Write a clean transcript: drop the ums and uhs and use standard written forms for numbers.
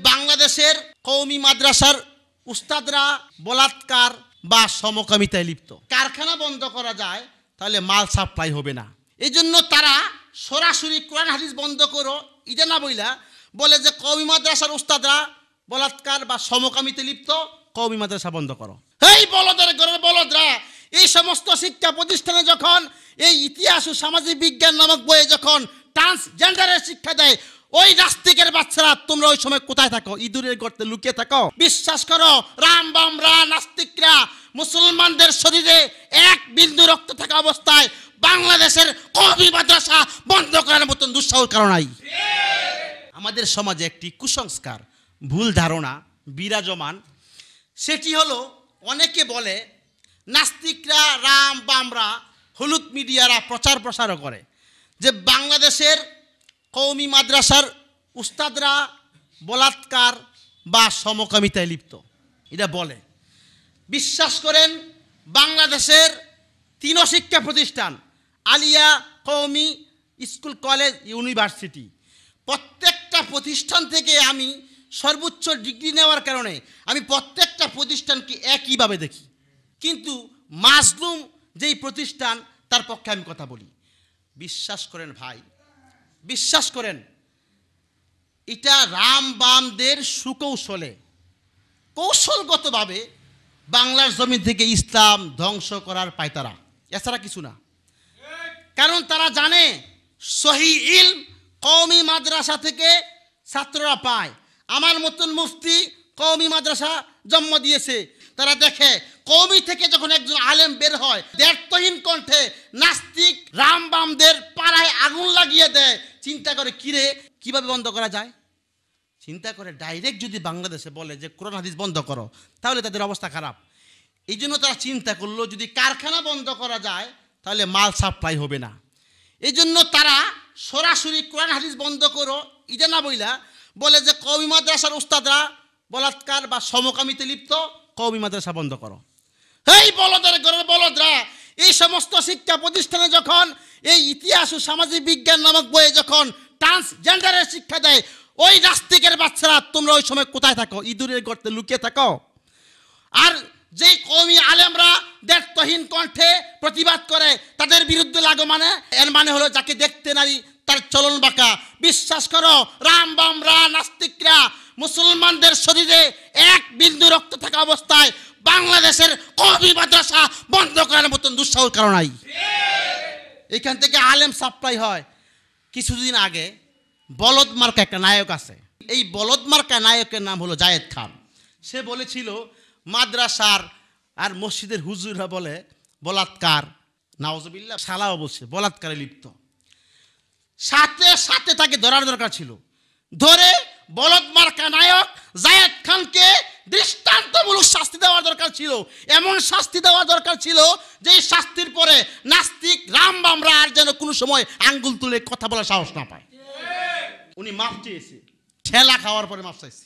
বাংলাদেশের কওমি মাদ্রাসার উস্তাদরা বলাৎকার বা সমকামিতায় লিপ্ত। কারখানা বন্ধ করা যায় তাহলে মাল সাপ্লাই হবে না। এই জন্য তারা সরাসরি কোরআন হাদিস বন্ধ করো এটা না বইলা বলে যে কওমি মাদ্রাসার উস্তাদরা বলাৎকার বা সমকামিতে লিপ্ত, কওমি মাদ্রাসা বন্ধ করো। এই বলদের ঘরের বলদরা এই সমস্ত শিক্ষা প্রতিষ্ঠানে যখন এই ইতিহাস ও সামাজিক বিজ্ঞান নামক বইয়ে যখন ট্রান্সজেন্ডারের শিক্ষা দেয়, ওই নাস্তিকের বাচ্চারা তোমরা ওই সময় কোথায় থাকো? ইঁদুরের গর্তে লুকিয়ে থাকো। বিশ্বাস করো, রামবামরা নাস্তিকরা মুসলমানদের শরীরে এক বিন্দু রক্ত থাকা অবস্থায় বাংলাদেশের কওমি মাদ্রাসা বন্ধ করার মতন দুঃসাহস কারণ নাই। আমাদের সমাজে একটি কুসংস্কার, ভুল ধারণা বিরাজমান। সেটি হলো, অনেকে বলে নাস্তিকরা রাম বামরা হলুদ মিডিয়ারা প্রচার প্রসারও করে যে বাংলাদেশের কওমি মাদ্রাসার উস্তাদরা বলাৎকার বা সমকামিতায় লিপ্ত। এটা বলে। বিশ্বাস করেন, বাংলাদেশের 3 শিক্ষা প্রতিষ্ঠান আলিয়া, কওমি, স্কুল, কলেজ, ইউনিভার্সিটি, প্রত্যেকটা প্রতিষ্ঠান থেকে আমি সর্বোচ্চ ডিগ্রি নেওয়ার কারণে আমি প্রত্যেকটা প্রতিষ্ঠানকে একইভাবে দেখি। কিন্তু মাজলুম যেই প্রতিষ্ঠান তার পক্ষে আমি কথা বলি। বিশ্বাস করেন ভাই, বিশ্বাস করেন, এটা রাম বামদের সুকৌশলে কৌশলগতভাবে বাংলার জমিন থেকে ইসলাম ধ্বংস করার পায়তারা, এছাড়া কিছু না। কারণ তারা জানে সহি ইলম কওমি মাদ্রাসা থেকে ছাত্ররা পায়। আমার মতন মুফতি কওমি মাদ্রাসা জন্ম দিয়েছে। তারা দেখে কওমি থেকে যখন একজন আলেম বের হয়, দ্ব্যর্থহীন কণ্ঠে নাস্তিক রাম বামদের পাড়ায় আগুন লাগিয়ে দেয়। চিন্তা করে কিরে কিভাবে বন্ধ করা যায়, চিন্তা করে ডাইরেক্ট যদি বাংলাদেশে বলে যে কোরআন হাদিস বন্ধ করো, তাহলে তাদের অবস্থা খারাপ। এই জন্য তারা চিন্তা করলো যদি কারখানা বন্ধ করা যায় তাহলে মাল সাপ্লাই হবে না। এই জন্য তারা সরাসরি কোরআন হাদিস বন্ধ করো এটা না বইলা বলে যে কওমি মাদ্রাসার উস্তাদরা বলাৎকার বা সমকামিতে লিপ্ত, কওমি মাদ্রাসা বন্ধ করো। এই বলদের ঘরের বলদরা এই সমস্ত শিক্ষা প্রতিষ্ঠানে যখন এই ইতিহাস ও সামাজিক বিজ্ঞান নামক বইয়ে যখন ট্রান্সজেন্ডারের শিক্ষা দেয়, ওই নাস্তিকের বাচ্চারা তোমরা ওই সময় কোথায় থাকো? ইঁদুরের গর্তে লুকিয়ে থাকো। আর যেই কওমি আলেমরা দ্ব্যর্থহীন কণ্ঠে প্রতিবাদ করে তাদের বিরুদ্ধে লাগো, মানে এর মানে হলো যাকে দেখতে নারী তার চলন বাঁকা। বিশ্বাস করো, রাম বামরা নাস্তিকরা মুসলমানদের শরীরে এক বিন্দু রক্ত থাকা অবস্থায় বাংলাদেশের কওমি মাদ্রাসা বন্ধ করার মতন দুঃসাহস কারণ নাই। এখান থেকে আলেম সাপ্লাই হয়। কিছুদিন আগে বলদ মার্কা একটা নায়ক আছে। এই বলদ মার্কা নায়কের নাম হলো জায়েদ খান। সে বলেছিল মাদ্রাসার আর মসজিদের হুজুররা বলে বলাৎকার, নাউজুবিল্লাহ, শালাও বলছে বলাৎকারে লিপ্ত। সাথে সাথে তাকে ধরার দরকার ছিল। ধরে বলদ মার্কা নায়ক জায়েদ খানকে দৃষ্টান্তমূলক শাস্তি দেওয়ার দরকার ছিল। এমন শাস্তি দেওয়া দরকার ছিল যে শাস্তির পরে নাস্তিক রাম বামরা আর যেন কোনো সময় আঙ্গুল তুলে কথা বলার সাহস না পায়। উনি মাপ চেয়েছে, ঠেলা খাওয়ার পরে মাপ চাইছে।